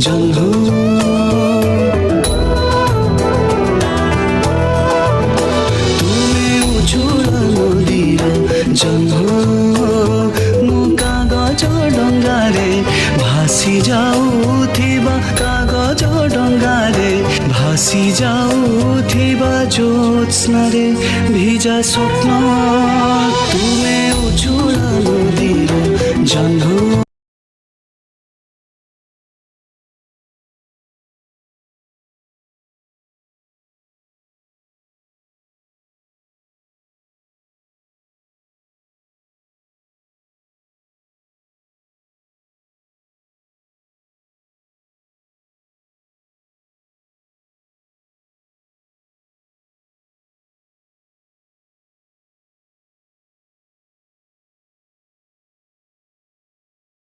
জহ্ন তুমি উজুড়া নদীর জহ্ন মু কাগজ ডঙ্গারে ভাসি যাউথিবা কাগজ ডঙ্গারে ভাসি যাউথিবা জ্যোৎস্নারে ভিজা স্বপ্ন তুমি উজুড়া নদীর জহ্ন।